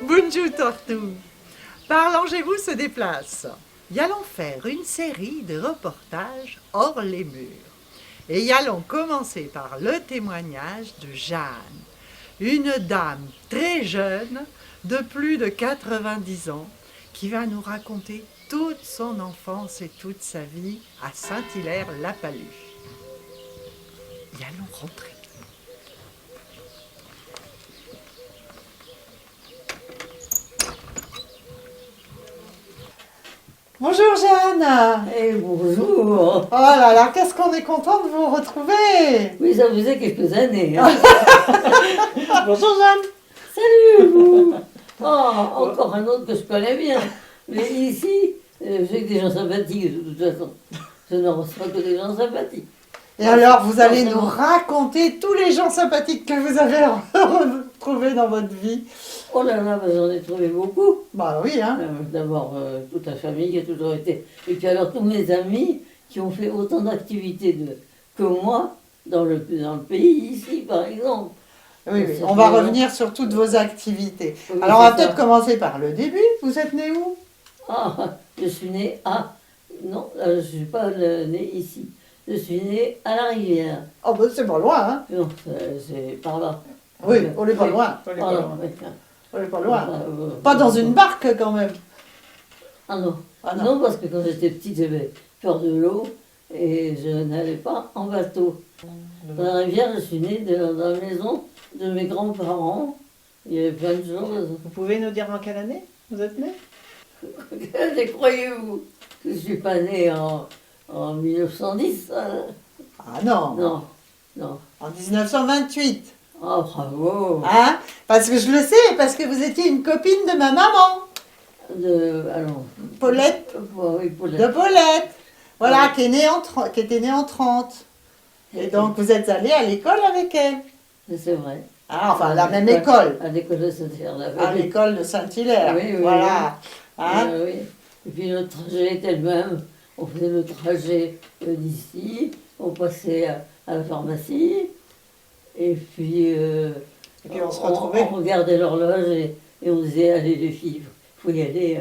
Bonjour Tortou. Parlangez-vous se déplace. Y allons faire une série de reportages hors les murs. Et y allons commencer par le témoignage de Jeanne, une dame très jeune, de plus de 90 ans, qui va nous raconter toute son enfance et toute sa vie à Saint-Hilaire-la-Palud. Y allons rentrer. Bonjour Jeanne. Et bonjour. Oh là là, qu'est-ce qu'on est content de vous retrouver. Oui, ça faisait quelques années. Hein. Bonjour Jeanne. Salut vous. Oh, encore un autre que je connais bien. Mais ici, j'ai que des gens sympathiques de toute façon. Je ne reçois que des gens sympathiques. Et alors, vous allez nous raconter tous les gens sympathiques que vous avez retrouvés dans votre vie. Oh là là, j'en ai trouvé beaucoup. Bah oui, hein. D'abord, toute la famille qui a toujours été. Et puis alors, tous mes amis qui ont fait autant d'activités que moi dans le pays, ici, par exemple. Oui, oui. On va revenir sur toutes vos activités. Oui, alors, on va peut-être commencer par le début. Vous êtes né où? Ah, je suis née à... Non, je ne suis pas née ici. Je suis née à la rivière. Oh, bah c'est pas loin, hein. Non, c'est par là. Oui, on n'est pas loin. On est pas loin. On n'est pas loin. Pas dans une barque, quand même. Ah non. Ah non. Non, parce que quand j'étais petite, j'avais peur de l'eau et je n'allais pas en bateau. Dans la rivière, je suis née dans la maison de mes grands-parents. Il y avait plein de choses. Vous pouvez nous dire en quelle année vous êtes né? Croyez-vous que je ne suis pas née en 1910 hein? Ah non. Non, non. En 1928. Ah, bravo. Hein? Parce que je le sais, parce que vous étiez une copine de ma maman. Alors, Paulette. Oui, Paulette. De Paulette. Voilà, Ouais. qui était née en 30. Et donc, vous êtes allé à l'école avec elle. C'est vrai. Ah, enfin, la même école. À l'école de Saint-Hilaire. À l'école de Saint-Hilaire. Oui, oui, voilà. Hein? Oui. Et puis notre trajet était le même. On faisait le trajet d'ici, on passait à la pharmacie, et puis, on se retrouvait. on regardait l'horloge et on disait, allez les filles, il faut y aller.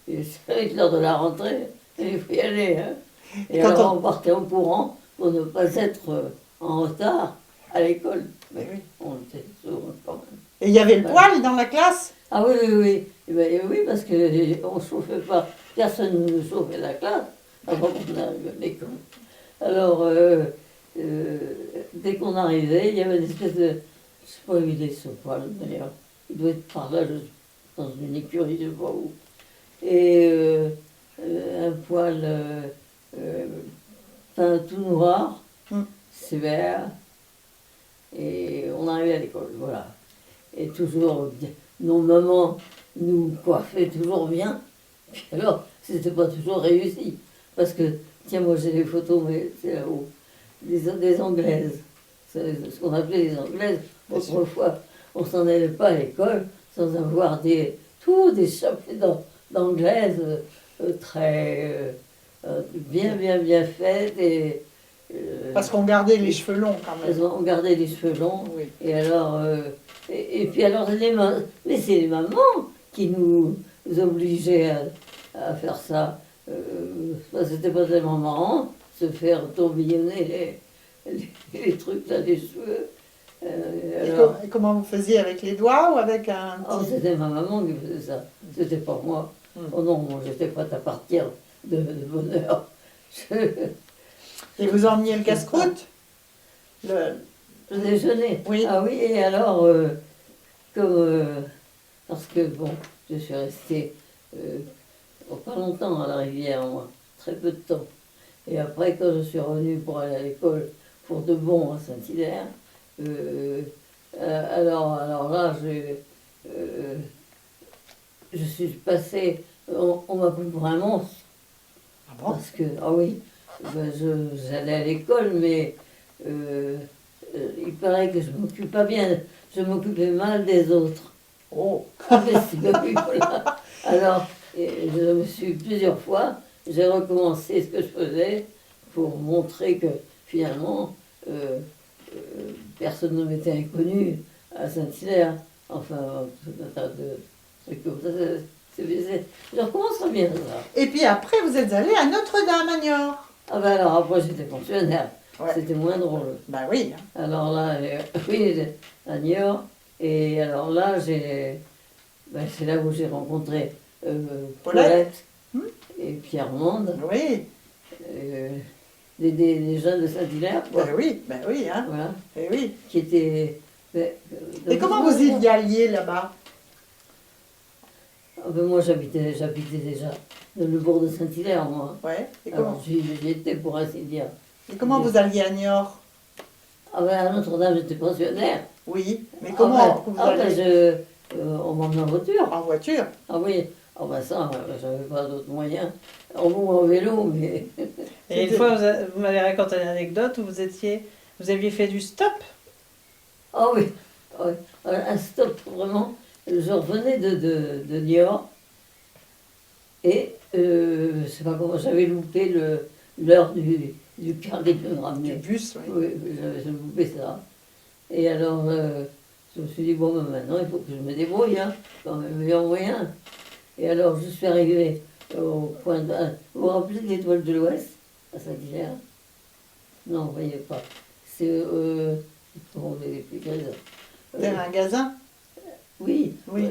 C'est avec l'heure de la rentrée, il faut y aller. Hein. Et Quand alors on partait en courant pour ne pas être en retard à l'école. Mais Oui. on était souvent quand même. Et il y avait le Ouais. poêle dans la classe. Ah oui, oui, oui. Eh ben, oui, parce qu'on ne chauffait pas. Personne ne chauffait la classe avant qu'on arrive à l'école. Alors, dès qu'on arrivait, il y avait une espèce de... Je ne sais pas où il est ce poêle d'ailleurs. Il doit être par là, dans une écurie, je ne sais pas où. Et un poêle peint tout noir, sévère. Et on arrivait à l'école, voilà. Et toujours, nos mamans nous coiffaient toujours bien. Puis alors, c'était pas toujours réussi. Parce que, tiens, moi j'ai des photos, mais c'est là-haut, des Anglaises. C'est ce qu'on appelait les Anglaises. Autrefois, on s'en allait pas à l'école sans avoir des chapeaux d'Anglaises très bien faites. Et, Parce qu'on gardait les cheveux longs quand même. elles ont gardé les cheveux longs. Oui. Et alors, et puis alors, mais c'est les mamans qui nous obligeaient à faire ça. C'était pas tellement marrant, se faire tourbillonner les trucs là des cheveux. Et comment vous faisiez, avec les doigts ou avec un... Oh, c'était ma maman qui faisait ça, c'était pas moi. Oh non, moi j'étais prête à partir de bonne heure. Et vous emmeniez le casse-croûte? Le déjeuner. Oui. Ah oui, et alors, parce que bon, je suis restée pas longtemps à la rivière, moi, très peu de temps. Et après, quand je suis revenue pour aller à l'école, pour de bon à Saint-Hilaire, alors là, je suis passée, on m'a pris pour un monstre. Ah bon? Parce que, ah oui, ben j'allais à l'école, mais il paraît que je m'occupe pas bien, je m'occupais mal des autres. Oh. Mais voilà. Alors, je me suis plusieurs fois, j'ai recommencé ce que je faisais pour montrer que finalement, personne ne m'était inconnu à Saint-Hilaire. Enfin, tout un tas Et comme ça, je recommencerai bien ça. Et puis après, vous êtes allé à Notre-Dame à Niort. Ah ben alors après j'étais fonctionnaire, Ouais. c'était moins drôle. Ben oui. Alors là, oui, à Niort, et alors là, c'est là où j'ai rencontré Paulette Hmm. et Pierre-Monde, Oui. des jeunes de Saint-Hilaire, quoi. Ben oui, hein. Voilà, Eh oui. qui étaient... Et comment vous y alliez là-bas? Ah ben moi j'habitais déjà dans le bourg de Saint-Hilaire, moi. Ouais. Et Alors comment, j'y étais pour ainsi dire. et comment vous alliez à Niort? Ah ben à Notre-Dame j'étais pensionnaire. Oui. Mais comment vous alliez? On m'emmenait en voiture. En voiture. Ah oui, ah ben ça, j'avais pas d'autres moyens. En ou en vélo, mais... Et une fois, vous m'avez raconté une anecdote où vous aviez fait du stop. Ah oui, ouais, un stop vraiment. Je revenais de Niort et je sais pas comment, j'avais loupé l'heure du car qui devait me Du ramener. bus, oui. Oui, j'avais loupé ça. Et alors, je me suis dit, bon, ben, maintenant, il faut que je me débrouille, hein, dans mes meilleurs moyens. Et alors, je suis arrivée au point de... Vous vous rappelez de l'Étoile de l'Ouest, à Saint-Hilaire? Non, vous voyez pas. C'est... comment on expliquerait ça? Vers un magasin. Oui, Oui.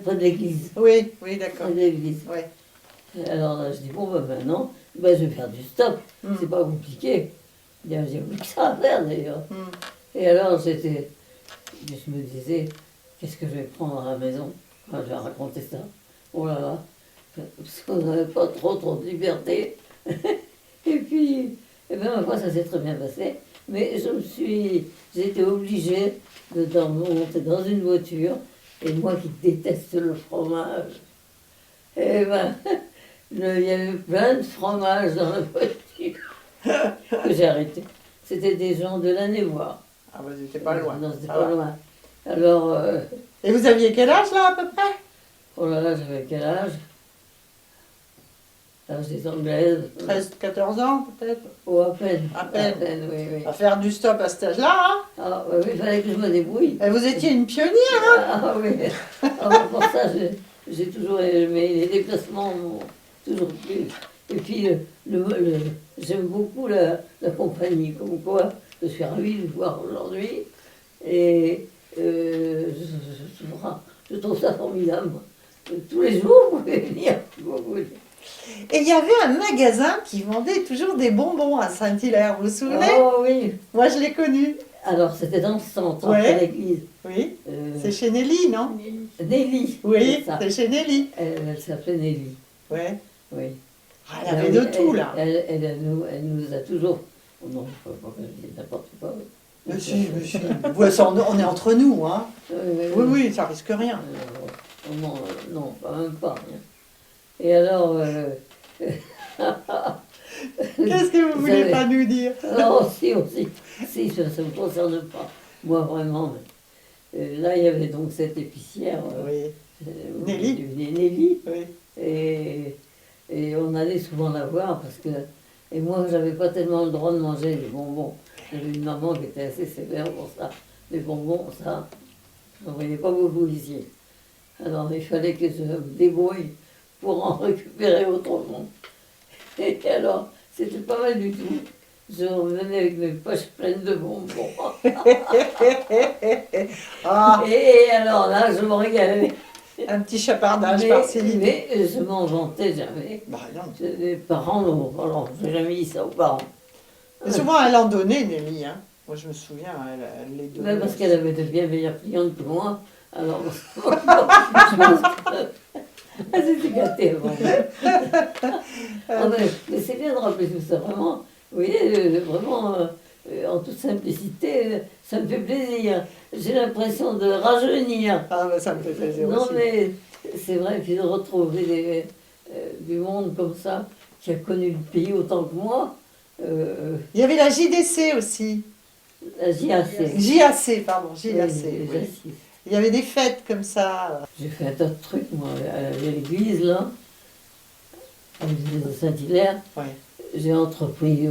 Près de l'église. Oui, oui, d'accord. Près de l'église. Oui. Et alors là, je dis, bon, ben maintenant, ben, je vais faire du stop. Mm. C'est pas compliqué. J'ai plus que ça à faire, d'ailleurs. Mm. Et alors, je me disais, qu'est-ce que je vais prendre à la maison quand je vais raconter ça? Oh là là, parce qu'on n'avait pas trop de liberté. Et puis, eh bien, ma foi, ça s'est très bien passé. Mais j'ai été obligée de monter dans une voiture, et moi qui déteste le fromage, eh ben, il y avait plein de fromage dans la voiture que j'ai arrêté. C'était des gens de la Névoie. Ah, vous n'étiez pas loin. Non, c'était Ça pas va. loin. Alors, Et vous aviez quel âge là à peu près? oh là là, j'avais quel âge? L'âge des Anglaises. 13, 14 ans peut-être? Oh, à peine. À peine. Oui, oui. À faire du stop à cet âge-là, hein? Ah, oui, il fallait que je me débrouille. Et vous étiez une pionnière, hein? Ah oui. Ah, bah, pour ça, j'ai toujours aimé les déplacements, m'ont toujours plu. Et puis, j'aime beaucoup la compagnie, comme quoi je suis ravie de voir aujourd'hui. Et je trouve ça formidable. Tous les jours, vous pouvez venir, si vous voulez. Et il y avait un magasin qui vendait toujours des bonbons à Saint-Hilaire, vous vous souvenez? Oh oui. Moi, je l'ai connu. Alors, c'était dans le centre, Ouais. après l'église. Oui. Euh, C'est chez Nelly, non? Nelly. Oui, c'est ça. c'est chez Nelly. Elle s'appelait Nelly, Oui. oui. Ah, elle avait de tout, là. Elle nous a toujours... Oh non, il ne faut pas que je dise n'importe quoi. Mais si. Ouais, ça, on est entre nous, hein? Oui, oui. oui, ça risque rien. Non, non, pas même pas. Rien. Et alors... Qu'est-ce que vous voulez savez- pas nous dire? Non, si, aussi. Si, ça ne me concerne pas. Moi, vraiment. Là, il y avait donc cette épicière. Oui, Nelly. Nelly. Nelly. oui. Et on allait souvent la voir parce que... Et moi, j'avais pas tellement le droit de manger des bonbons. J'avais une maman qui était assez sévère pour ça. Les bonbons, ça, j'en voyais pas beaucoup ici. Alors, il fallait que je me débrouille pour en récupérer autrement. Et alors, c'était pas mal du tout. Je revenais avec mes poches pleines de bonbons. Ah, Et alors là, je me régalais. un petit chapardage par-ci. Mais je m'en vantais jamais. Bah non. Les parents, non, alors, j'ai jamais dit ça aux parents. Et souvent, elle en donnait, Nelly. Hein. Moi, je me souviens, elle les donnait. Mais parce qu'elle avait de bien meilleures clientes que moi. Alors, je pense qu'elle s'était gâtée avant. Ah, mais c'est bien de rappeler tout ça, vraiment. Vous voyez, vraiment, en toute simplicité, ça me fait plaisir. J'ai l'impression de rajeunir. Ah, bah, ça me fait plaisir Non, aussi. mais c'est vrai, puis de retrouver du monde comme ça, qui a connu le pays autant que moi. Il y avait la JDC aussi. La JAC. JAC, pardon, JAC. Oui, oui. JAC. Il y avait des fêtes comme ça. J'ai fait un tas de trucs, moi, à l'église, là, à l'église de Saint-Hilaire. Ouais. J'ai entrepris,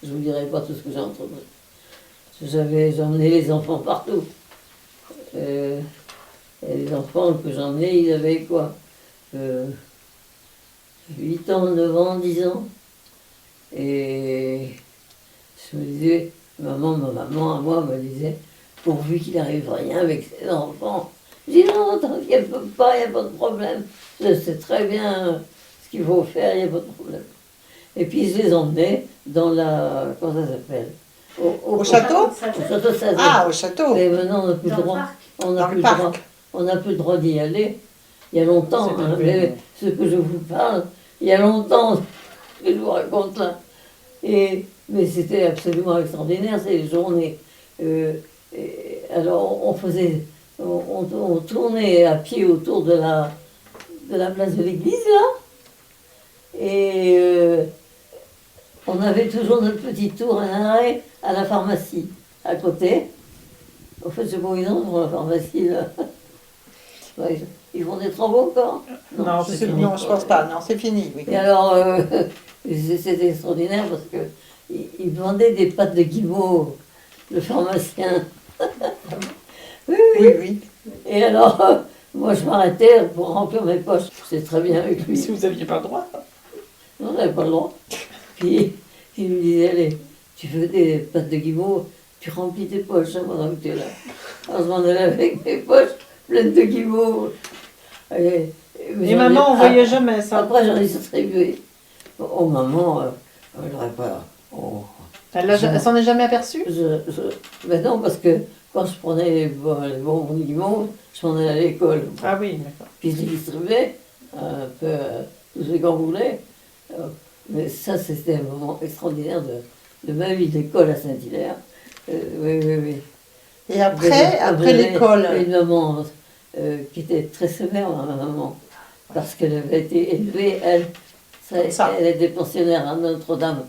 je ne vous dirai pas tout ce que j'ai entrepris. J'ai emmené les enfants partout. Et les enfants que j'emmenais, ils avaient quoi 8 ans, 9 ans, 10 ans. Et je me disais, ma maman à moi me disait, pourvu qu'il n'arrive rien avec ses enfants. Je dis non, t'inquiète pas, il n'y a pas de problème. Je sais très bien ce qu'il faut faire, il n'y a pas de problème. Et puis je les emmenais dans la. Comment ça s'appelle Au château Au château Sazet. Ah, au château. Mais maintenant on n'a plus le Dans le droit. parc. On n'a Dans plus le le droit. parc. On n'a plus le droit d'y aller. Il y a longtemps, C'est hein, plus mais ce que je vous parle, il y a longtemps que je vous raconte là. Mais c'était absolument extraordinaire ces journées. Alors on faisait, on tournait à pied autour de la place de l'église là, et on avait toujours notre petit tour à l'arrêt à la pharmacie à côté. En fait, c'est bon, ils ont pour la pharmacie là. Ouais, ils font des travaux encore. Non, Je c'est sais- fini. non, je pense pas. Non, c'est fini, oui. Et alors, c'était extraordinaire parce que il vendait des pâtes de guimauve, le pharmacien. Oui, oui. Oui, oui. Et alors, moi, je m'arrêtais pour remplir mes poches. C'est très bien avec lui. Si vous n'aviez pas le droit. On n'avait pas le droit. Puis, il me disait, allez, tu veux des pâtes de guimauve, tu remplis tes poches hein, pendant que tu es là. Alors, je m'en allais avec mes poches pleines de guimauve. Et maman, on voyait jamais ça. Après, j'en ai distribué. Oh, maman, je n'aurais pas. Oh. Elle s'en est jamais aperçue? Ben non, parce que quand je prenais les bonbons du monde, je m'en allais à l'école. Ah oui, d'accord. Puis je les distribuais un peu à tous ceux qu'on voulait. Mais ça, c'était un moment extraordinaire de ma vie d'école à Saint-Hilaire. Oui, oui, oui. Et après J'avais l'école, une maman qui était très sévère, ma maman, parce qu'elle avait été élevée, Comme ça. elle était pensionnaire à Notre-Dame,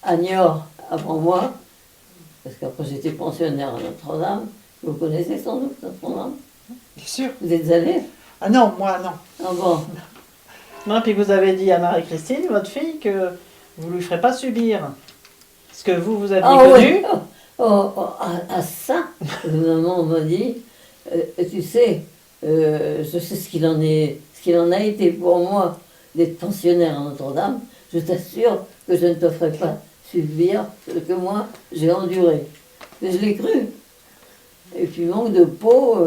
à Niort, avant moi, parce qu'après j'étais pensionnaire à Notre-Dame. Vous connaissez sans doute Notre-Dame? bien sûr. Vous êtes allés? Ah non, moi non. Ah bon? Non, puis vous avez dit à Marie-Christine, votre fille, que vous ne lui ferez pas subir ce que vous aviez Ah connu. oui. À ça, maman m'a dit, tu sais, je sais ce qu'il en a été pour moi d'être pensionnaire à Notre-Dame. Je t'assure que je ne te ferai pas subir ce que moi j'ai enduré. Mais je l'ai cru. Et puis manque de peau,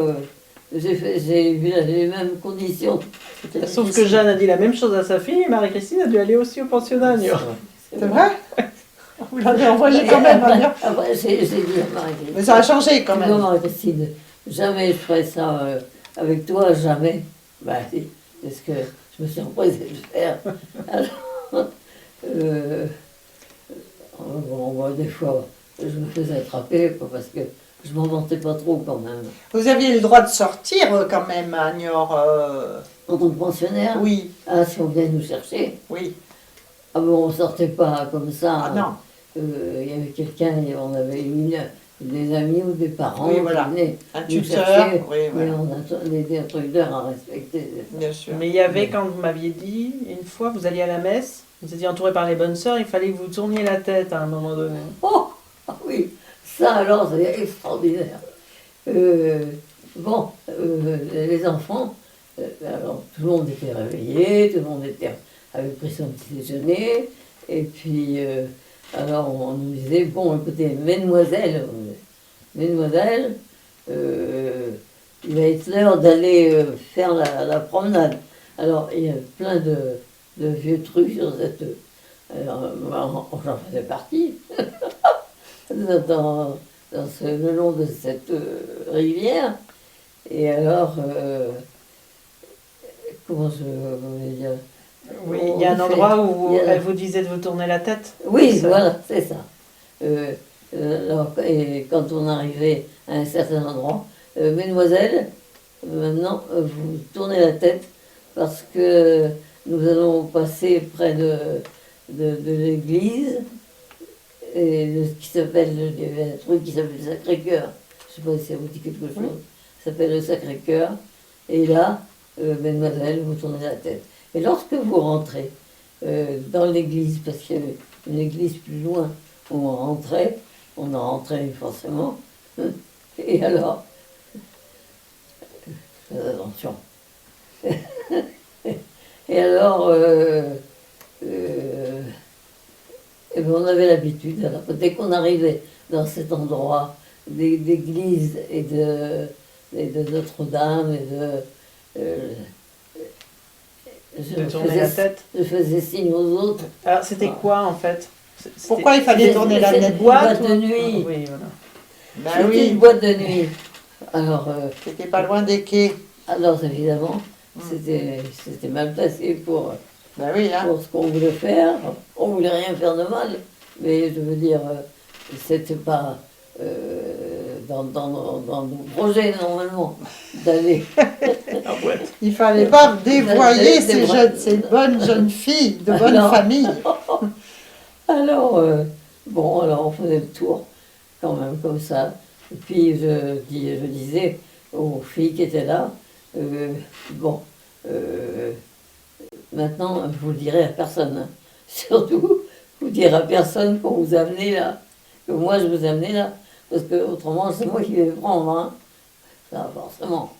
j'ai vu les mêmes conditions. C'était Sauf que difficile. Jeanne a dit la même chose à sa fille et Marie-Christine a dû aller aussi au pensionnat à Niort. C'est vrai Vous l'avez envoyé quand même à Niort. Après, j'ai dit à Marie-Christine. Mais ça a changé quand même. Non, Marie-Christine, jamais je ferai ça avec toi, jamais. Bah, si, c'est ce que je me suis empressée de faire. Alors, bon, moi, des fois, je me faisais attraper, quoi, parce que je m'en vantais pas trop quand même. Vous aviez le droit de sortir quand même à Niort. En tant que pensionnaire, Oui, ah, si on vient nous chercher, oui. ah bon, on sortait pas comme ça. Ah non. Il y avait quelqu'un, on avait des amis ou des parents Oui, voilà. qui venaient Un nous tuteur. chercher. Oui, Mais voilà. on a des instructeurs à respecter. Bien sûr. Mais il y avait, quand vous m'aviez dit, une fois, vous alliez à la messe, vous étiez entouré par les bonnes sœurs, il fallait que vous tourniez la tête à un moment donné. Oh, ah oui, ça alors c'est extraordinaire. Bon, les enfants, alors tout le monde était réveillé, tout le monde avait pris son petit déjeuner, et puis alors on nous disait, bon écoutez, mesdemoiselles, il va être l'heure d'aller faire la promenade. Alors il y a plein de vieux trucs sur cette... Alors, j'en faisais partie. Le long de cette rivière. Et alors, comment je voulais dire? Oui, il y a un On fait- endroit où il y a- elle vous disait de vous tourner la tête. Oui, C'est ça. voilà, c'est ça. Alors, et quand on arrivait à un certain endroit, mesdemoiselles, maintenant, vous tournez la tête parce que nous allons passer près de l'église, et qui s'appelle, il y avait un truc qui s'appelle le Sacré-Cœur. Je ne sais pas si ça vous dit quelque chose. Ça s'appelle le Sacré-Cœur. Et là, mesdemoiselles, vous tournez la tête. Et lorsque vous rentrez dans l'église, parce qu'il y avait une église plus loin où on en rentrait forcément. Et alors, faites attention. Et alors, et ben, on avait l'habitude, alors dès qu'on arrivait dans cet endroit d'église et de Notre-Dame De tourner la tête. je faisais signe aux autres. Alors, c'était quoi en fait? Pourquoi il fallait tourner la C'était tête? une boîte boîte de nuit. Oui, voilà. Ben C'était oui, une boîte de nuit. Alors, c'était pas loin des quais. alors évidemment, c'était mal placé Ben oui, hein. pour ce qu'on voulait faire. On voulait rien faire de mal, mais je veux dire, c'était pas dans nos projets normalement d'aller. En boîte. Il fallait pas dévoyer Des- ces bonnes jeunes filles de bonne Alors. famille. Alors, bon, alors on faisait le tour quand même comme ça. Et puis je disais aux filles qui étaient là, bon, maintenant je vous le dirai à personne. Hein. Surtout, vous direz à personne qu'on vous a amené là, que moi je vous ai amené là, parce que autrement c'est moi qui vais prendre. Hein. Ça, forcément.